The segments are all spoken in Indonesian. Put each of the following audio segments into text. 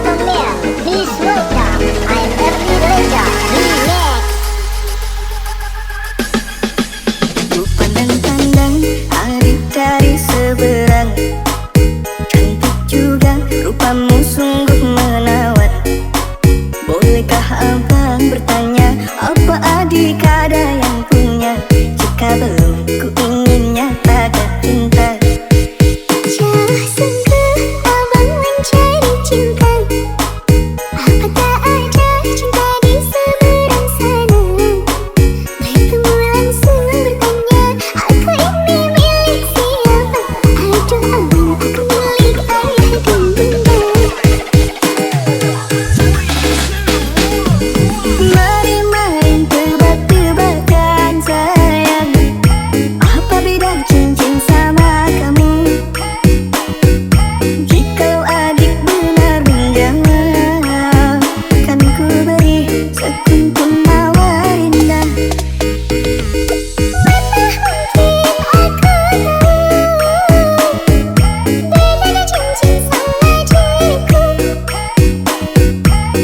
gentlemen, please welcome I'm Ernie Reza Remix. Ku pandang-pandang adik dari seberang, cantik juga rupamu sungguh menawat. Bolehkah abang bertanya, apa adik ada yang punya? Jika belum, ku ingin nyatakan cinta. Jauh sungguh abang mencari cinta, apa tak ada cinta di seberang sana? Bertemu langsung bertanya, aku ini milik siapa? Aduh abang, aku milik ayah dan bunda. Mari main tebak-tebakan sayang, apa beda cincin sama kamu? Jikalau adik benar menjawab, kan ku beri sekuntum mawar indah. Mana mungkin aku tahu bedanya cincin sama diriku.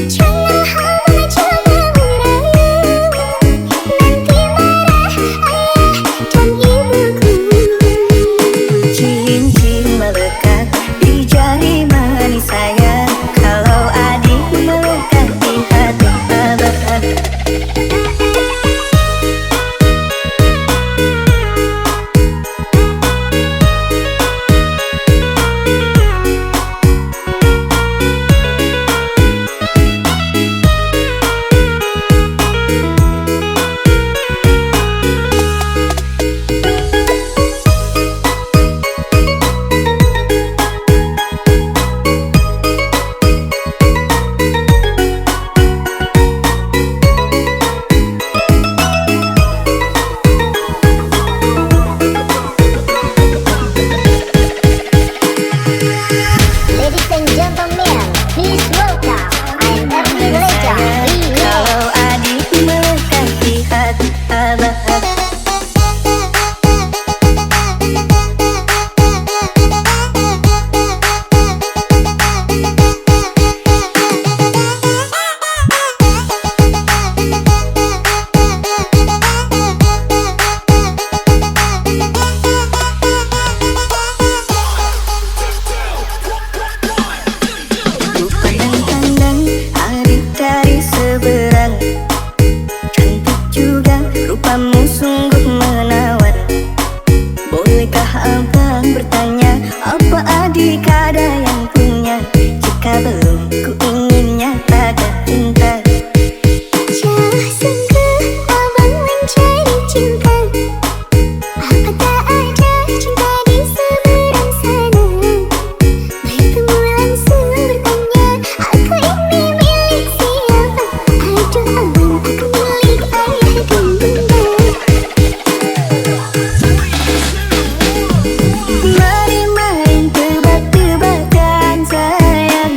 Jangan abang coba merayu, nanti marah ayah dan ibuku. Cincin melekat di jari manis sayang, kalau adik melekat di hati abang. Ladies and gentlemen, please welcome I'm Ernie Reza Remix. Kalau adik melekat di hati abang. Ku pandang-pandang adik dari seberang, cantik juga rupamu sungguh menawat. Bolehkah abang bertanya, apa adik ada yang punya? Jika belum, ku ingin nyatakan cinta. Jauh sungguh abang mencari cinta, apa tak ada cinta di seberang sana? Bertemu langsung bertanya, aku ini milik siapa? Aduh abang, aku milik ayah dan bunda. Mari main tebak-tebakan sayang,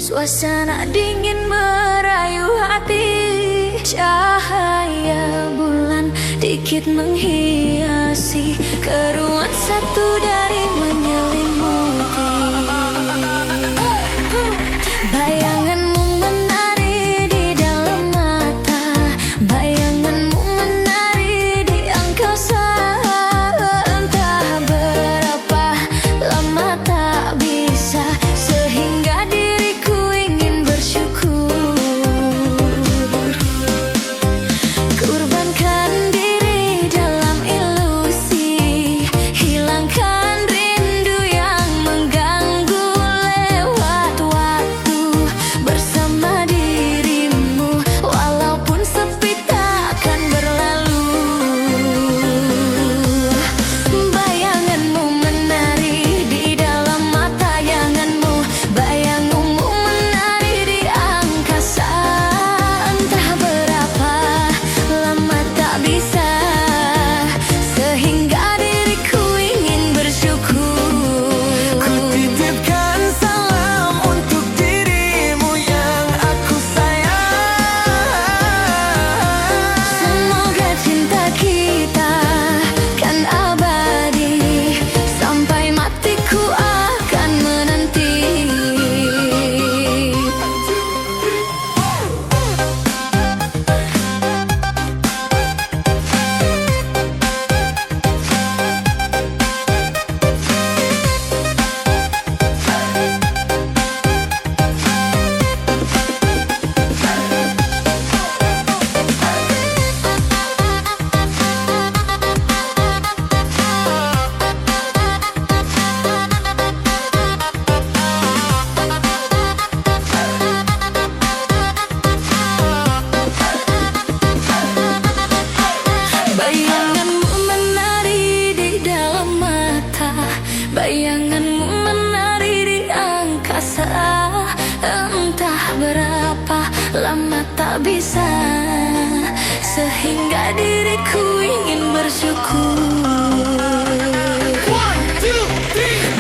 Suasana dingin merayu hati, cahaya bulan dikit menghiasi keruan satu dari menyelimuti. Bayanganmu menari di dalam mata, bayanganmu menari di angkasa. Entah berapa lama tak bisa, sehingga diriku ingin bersyukur. Kurbankan diri dalam ilusi, hilangkan rindu yang mengganggu. Lewat waktu bersama dirimu, walaupun sepi takkan berlalu. Bayanganmu menari di dalam mata, bayanganmu menari di angkasa. Entah berapa lama tak bisa, sehingga diriku ingin bersyukur. Ku titipkan salam untuk dirimu yang aku sayang. Semoga cinta kita kan abadi, sampai matiku akan menanti. Bayanganmu menari di dalam mata, bayanganmu menari di angkasa. Entah berapa lama tak bisa, sehingga diriku ingin bersyukur.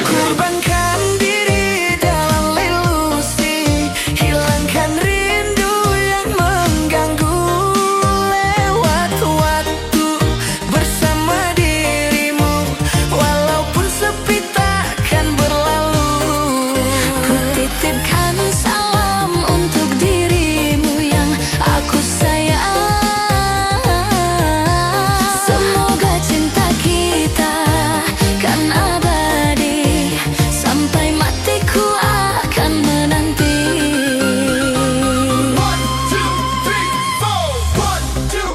Kurbankan diri dalam ilusi, hilangkan rindu yang mengganggu. Lewat waktu bersama dirimu, walaupun sepi takkan berlalu. Ku titipkan salam untuk dirimu yang aku sayang. Semoga cinta kita kan abadi, sampai matiku akan menanti. 1, 2, 3, 4.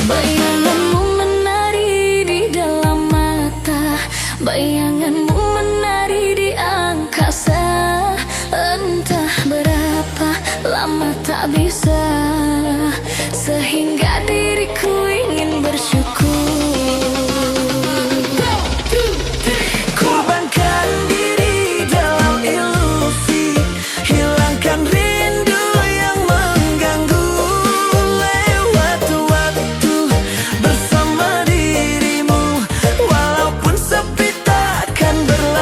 Bayanganmu menari di dalam mata, bayanganmu menari di angkasa. Entah berapa lama tak bisa, sehingga diriku ingin bersyukur. kurbankan diri dalam ilusi, hilangkan rindu yang mengganggu. Lewat waktu bersama dirimu, walaupun sepi takkan berlalu.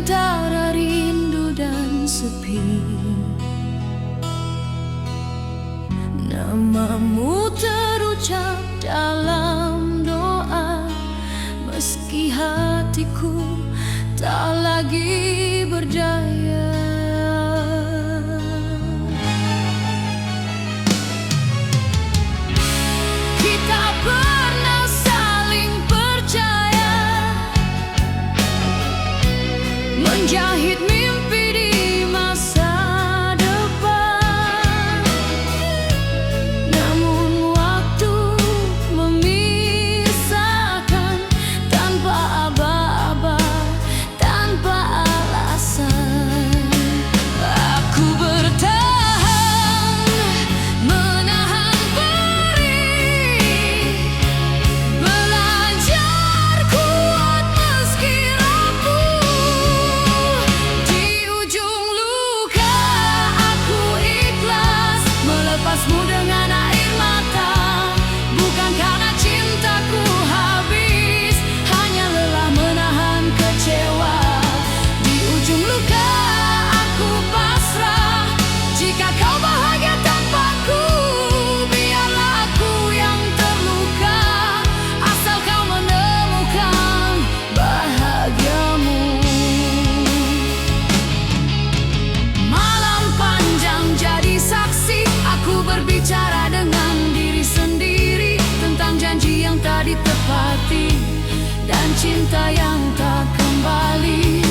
antara rindu dan sepi. Namamu terucap dalam doa, meski hatiku tak lagi berdaya. Kita pernah saling percaya, menjahit mimpi di masa depan. Namun waktu memisahkan, tanpa aba-aba, tanpa alasan. Aku bertahan, menahan perih, belajar kuat meski rapuh. Di ujung luka aku ikhlas melepasmu dengan air mata, bukan karena cintaku habis, hanya lelah menahan kecewa. Di ujung luka aku pasrah, jika kau bahagia tanpaku, biarlah aku yang terluka, asal kau menemukan bahagiamu. Malam panjang jadi saksi, aku berbicara dengan diri sendiri tentang janji yang tak ditepati dan cinta yang tak kembali.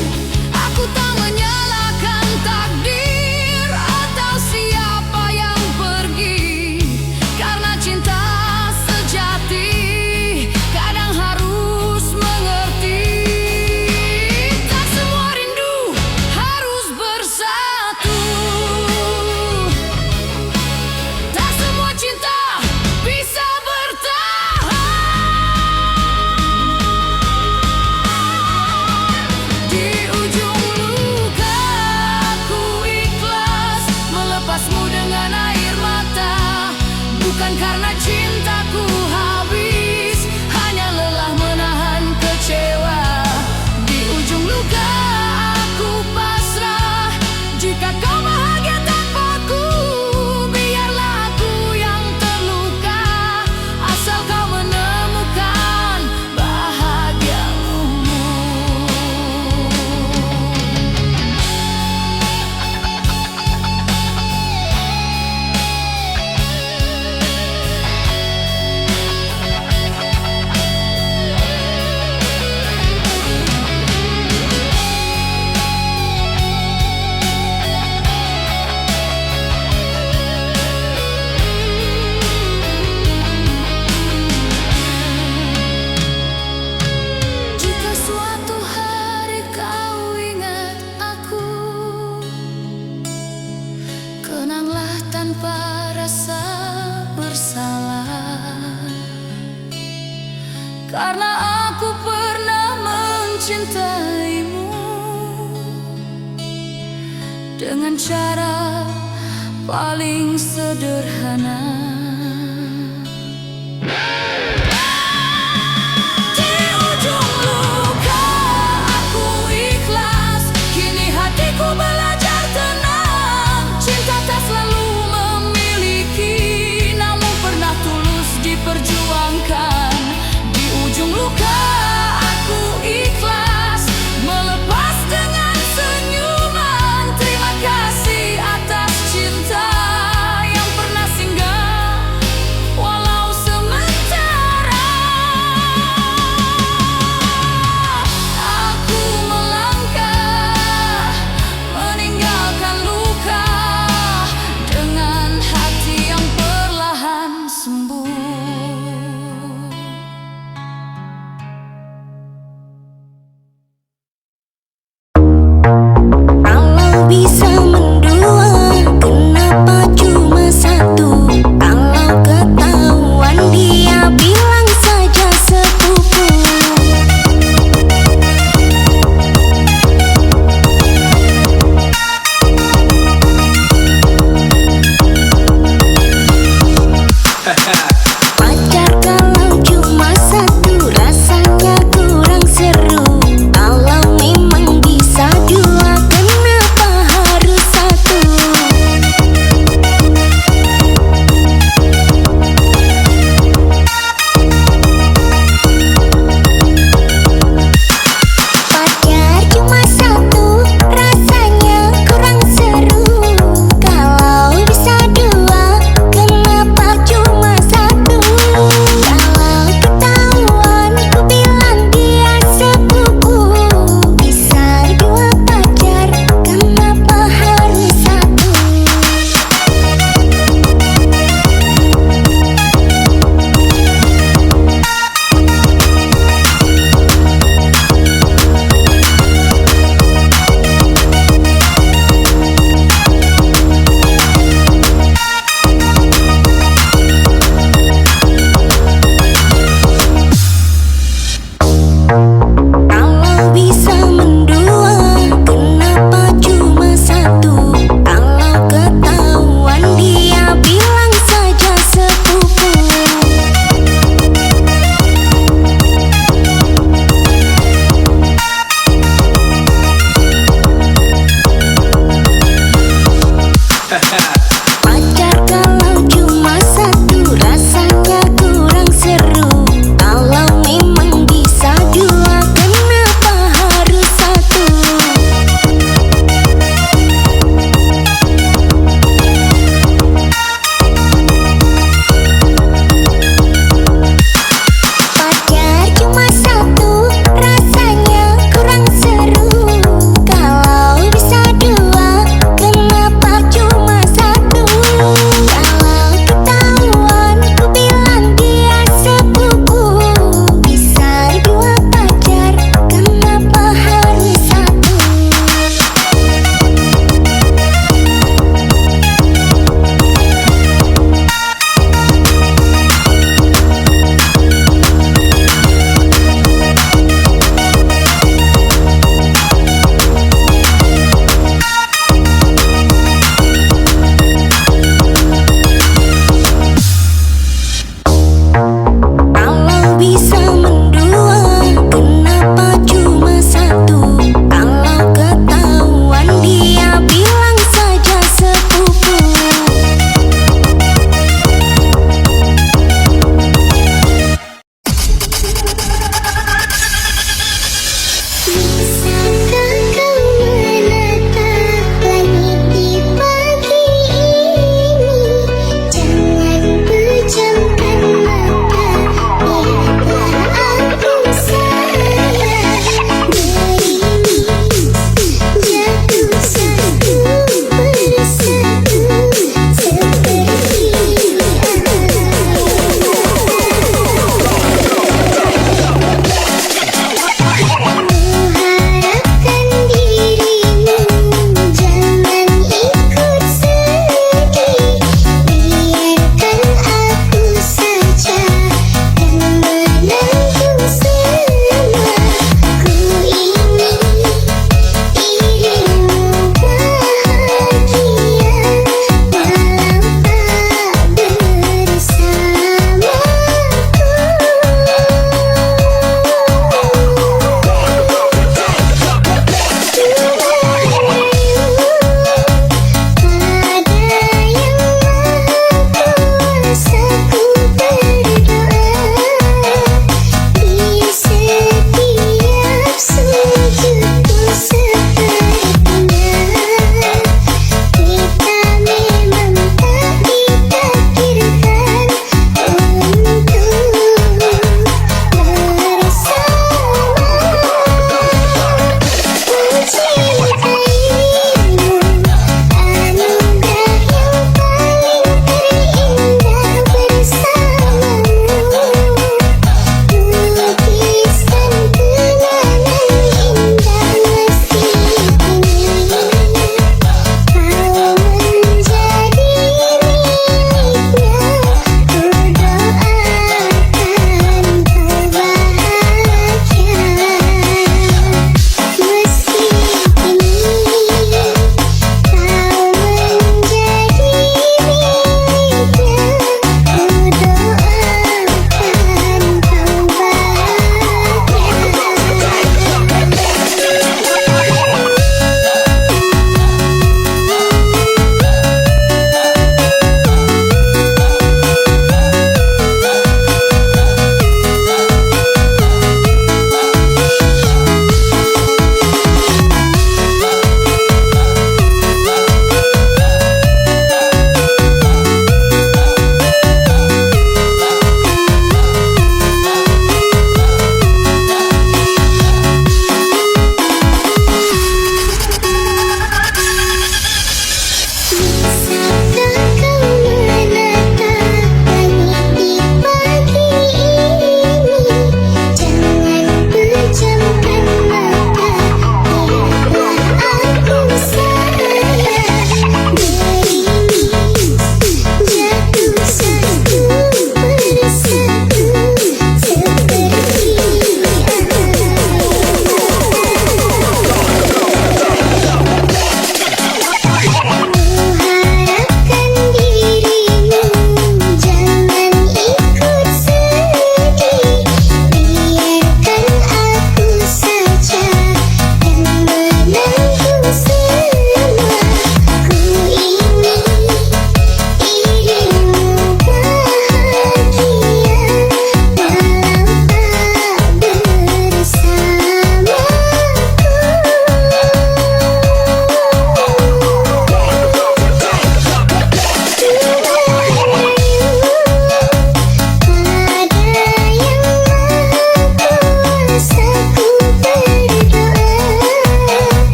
Aku tak menyalahkan takdir atau siapa yang pergi, karena cinta sejati kadang harus mengerti. Tak semua rindu harus bersatu, tak semua cinta bisa bertahan. Di ujung luka aku ikhlas melepasmu dengan air mata, bukan karena cintaku habis, hanya lelah menahan kecewa. Di ujung luka aku pasrah, jika kau bahagia tanpaku, biarlah aku yang terluka, asal kau menemukan bahagiamu. Jika suatu hari kau ingat aku, kenanglah tanpa rasa bersalah, karena aku pernah mencintaimu dengan cara paling sederhana. Di ujung luka aku ikhlas, kini hatiku belajar tenang. Cinta tak selalu memiliki, namun pernah tulus diperjuangkan. Di ujung luka aku ikhlas melepas dengan senyuman. Terima kasih atas cinta yang pernah singgah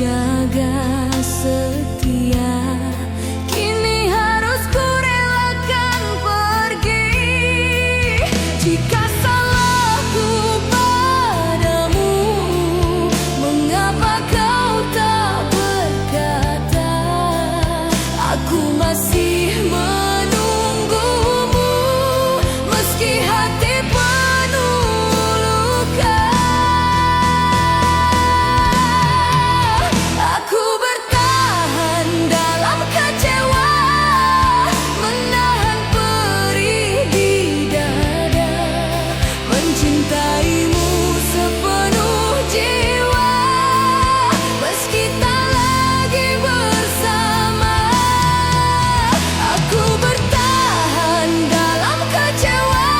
jaga setia, kini harus ku relakan pergi. Jika salahku padamu, mengapa kau tak berkata? Aku masih menunggumu, meski hati penuh luka. Aku bertahan dalam kecewa, menahan perih di dada, mencintaimu sepenuh jiwa, meski tak lagi bersama. Aku bertahan dalam kecewa,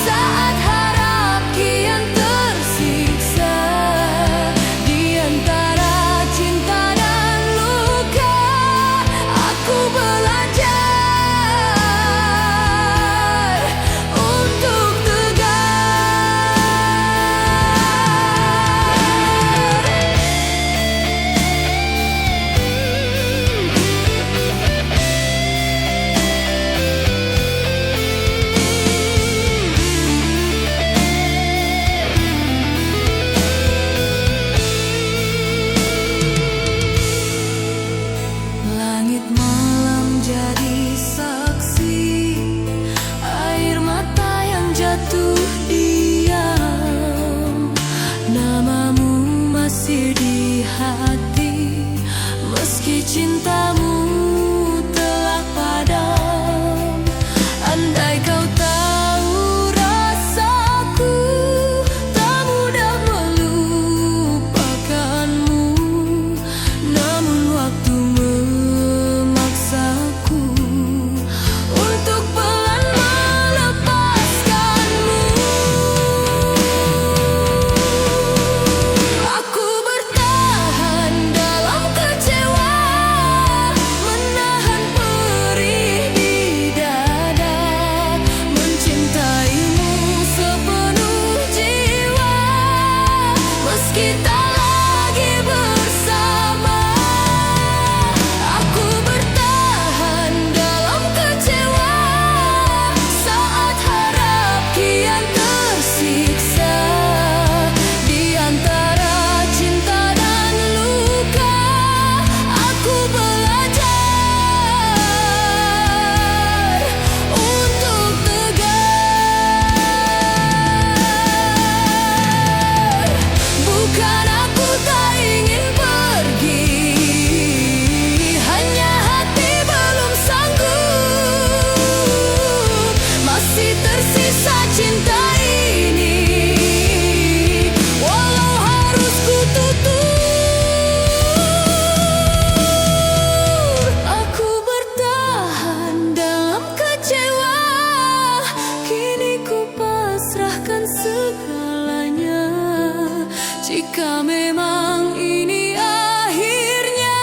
saat harap kian tersiksa. Di antara cinta dan luka, aku belajar untuk langit malam jadi saksi, air mata yang jatuh diam, namamu masih di hati, meski cintamu telah padam. Andai kau tahu rasaku, tak mudah melupakanmu, namun waktu memaksaku untuk pelan melepaskanmu. Aku bertahan dalam kecewa, menahan perih di dada, mencintaimu sepenuh jiwa, meski tak lagi bersama. Aku bertahan dalam kecewa, saat harap kian tersiksa. Di antara cinta dan luka, aku belajar untuk tegar. Bukan aku tak ingin pergi, hanya hati belum sanggup. Masih tersisa cinta ini, walau harus ku tutur. Aku bertahan dalam kecewa, kini ku pasrahkan segalanya. Jika memang ini akhirnya,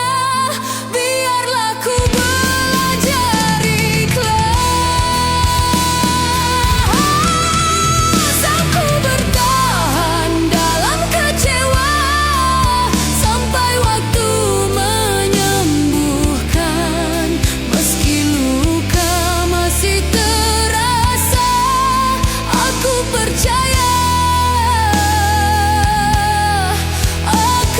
biarlah ku belajar ikhlas. Aku bertahan dalam kecewa, sampai waktu menyembuhkan, meski luka masih terasa. Aku percaya, aku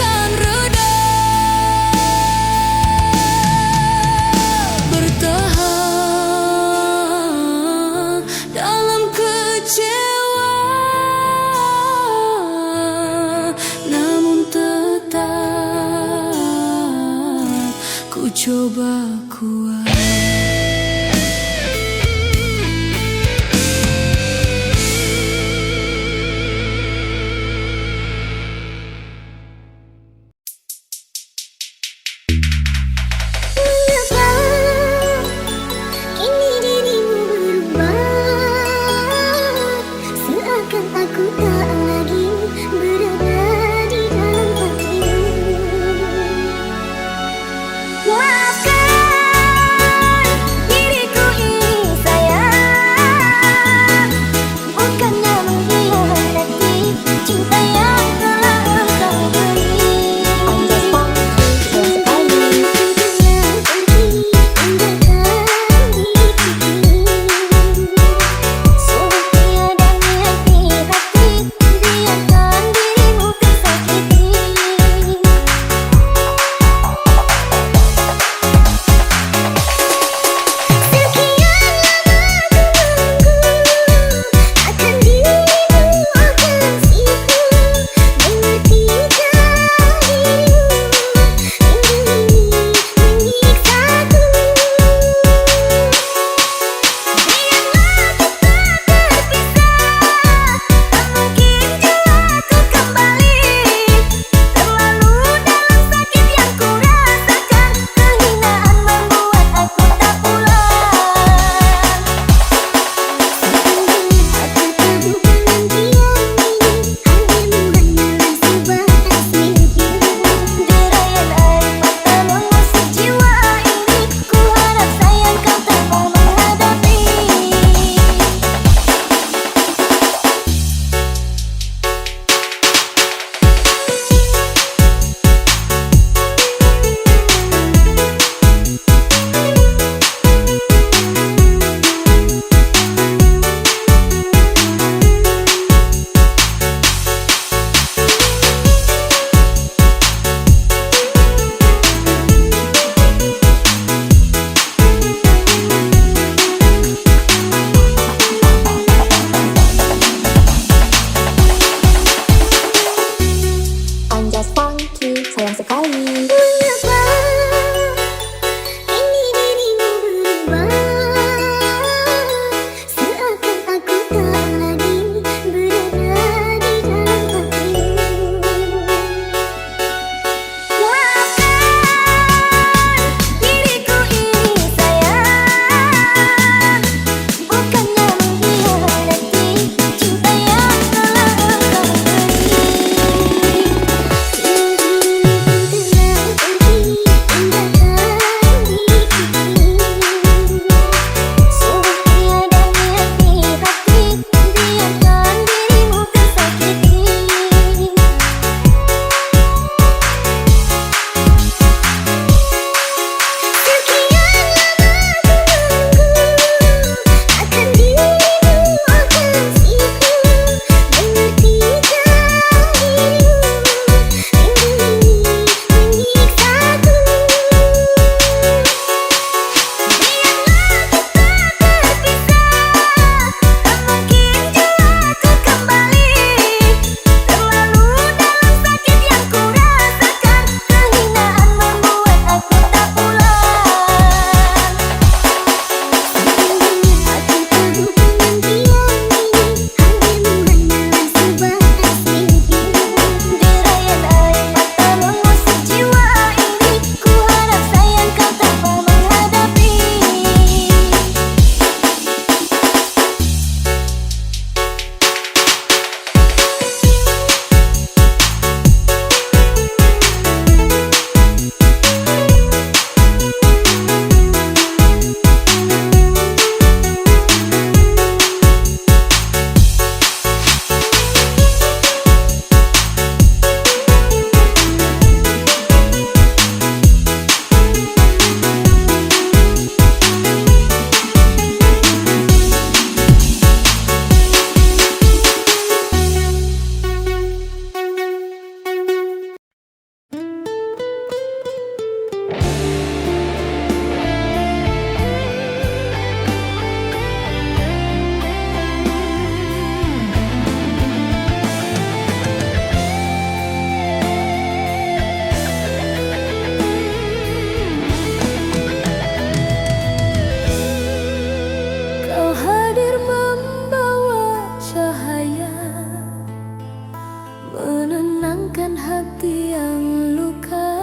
hati yang luka.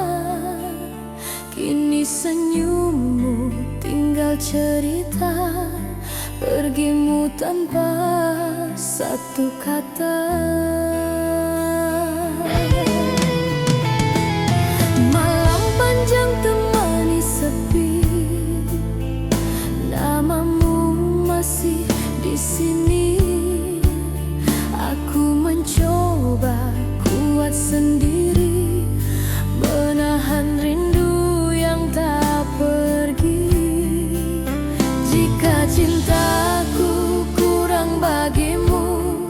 Kini senyummu tinggal cerita, pergimu tanpa satu kata. Malam panjang temani sepi, namamu masih di sini. Aku mencoba kuat sendiri, menahan rindu yang tak pergi. Jika cintaku kurang bagimu,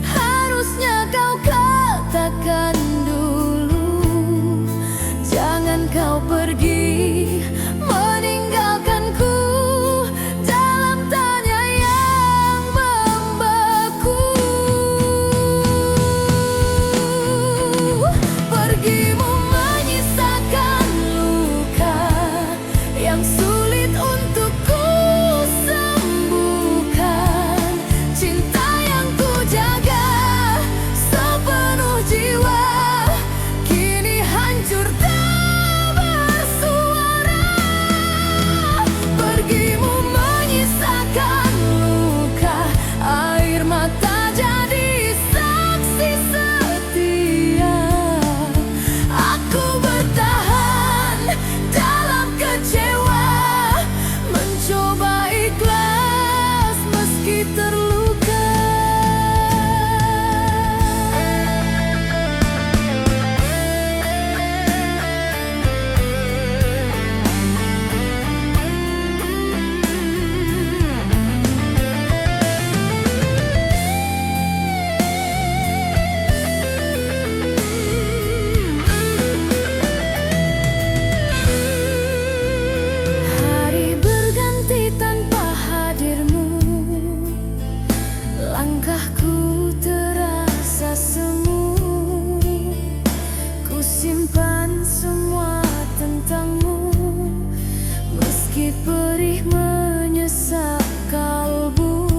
harusnya kau katakan dulu. Jangan kau pergi meninggalkanku dalam tanya yang membeku. Pergimu menyisakan luka yang sulit untuk ku sembuhkan. Cinta yang ku jaga sepenuh jiwa kini hancur tak bersuara. Pergimu menyisakan luka, air mata jadi saksi setia. Aku bertahan dalam kecewa, mencoba ikhlas meski terluka. Hari berganti tanpa hadirmu, langkahku terasa semu. Ku simpan semua tentangmu, meski perih menyesap kalbu.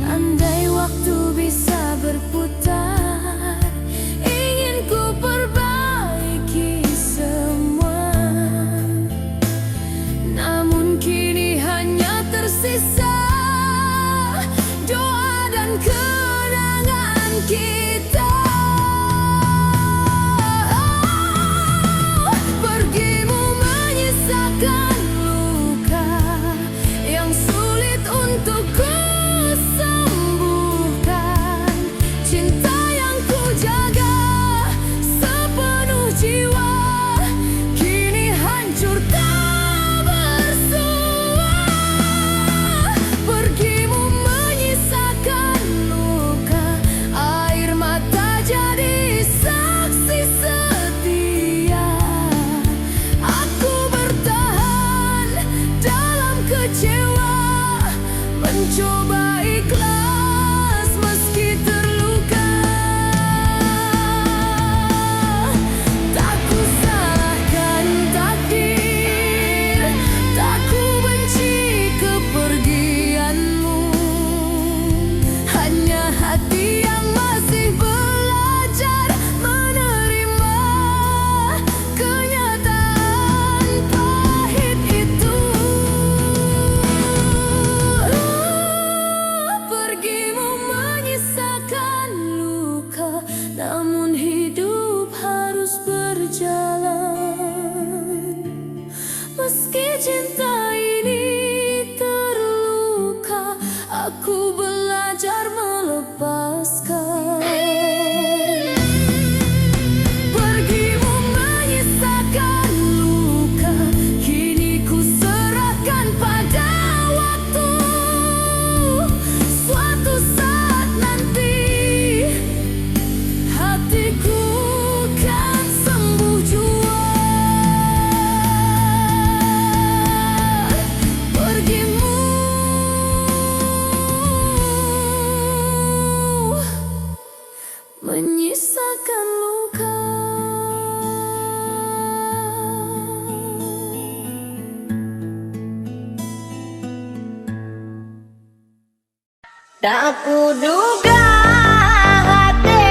Andai waktu bisa berputar, ingin ku perbaiki semua. Namun kini hanya tersisa doa dan kenangan kita. Pergimu menyisakan luka yang sulit untuk ku sembuhkan. Cinta yang ku jaga sepenuh jiwa kini hancur tak bersua. Pergimu menyisakan luka, air mata jadi saksi setia. Aku bertahan dalam kecewa, mencoba ikhlas meski terluka. Tak ku salahkan takdir, tak ku benci kepergianmu. Hanya hati yang masih belajar menerima kenyataan pahit itu. Pergimu menyisakan luka, namun hidup harus berjalan. Meski cinta ini terluka, aku belajar melepaskan. Pergimu menyisakan luka, kini ku serahkan pada waktu. Suatu saat nanti hatiku kan sembuh jua. Pergimu menyisakan luka. Tak kuduga hati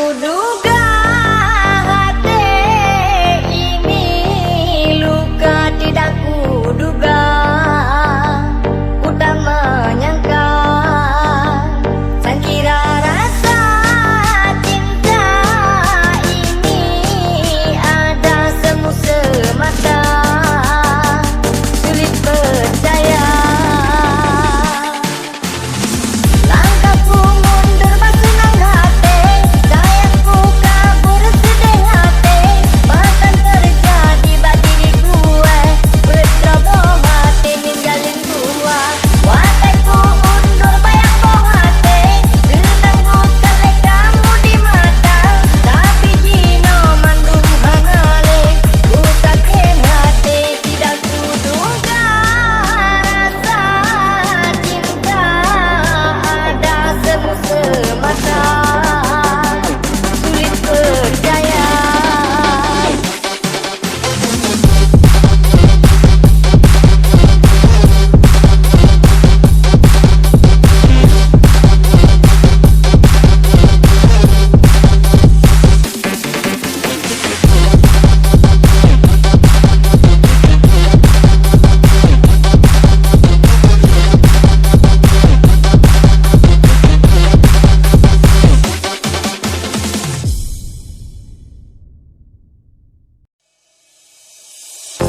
kuduga hati ini luka, tidak kuduga, ku tak menyangka sangkira rasa cinta ini ada semu semata, sulit percaya. Langkahku mundur bersenang hati, sayangku kabur sedih hati, bahkan terjadi bagi diri gue, berceroboh hati ninggalin gue. Wateku undur bayang boh hati, ditangguhkan oleh kamu di mata, tapi jino mandung hangale, ku sakit hati, tidak kuduga rasa cinta ada semu semata, sulit percaya.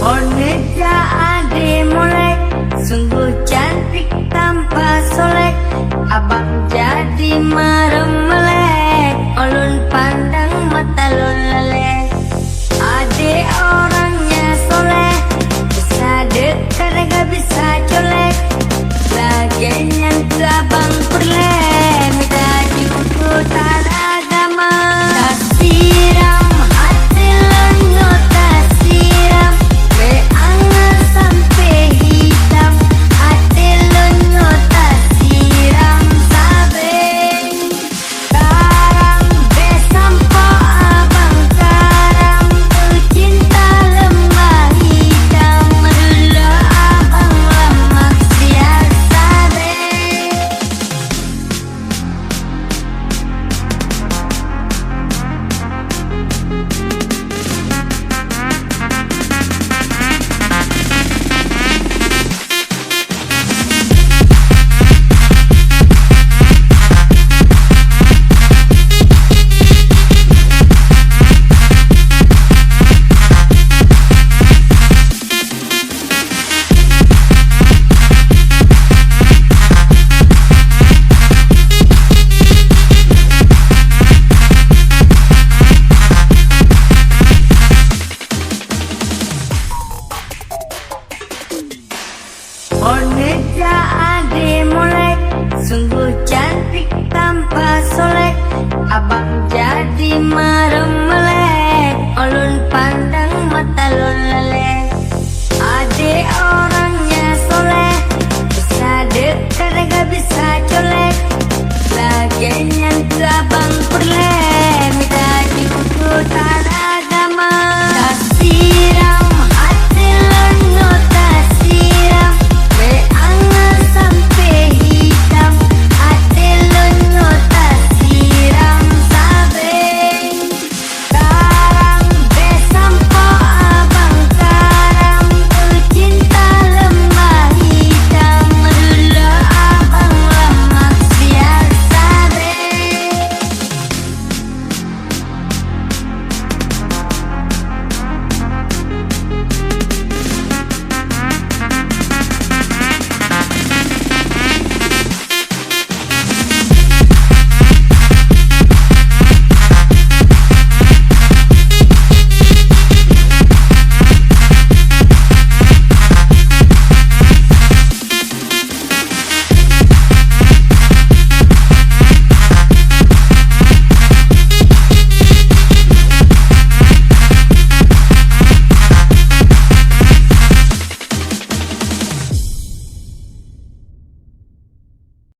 Oneja ade molek, sungguh cantik tanpa solek, abang jadi merem melek, ulun pandang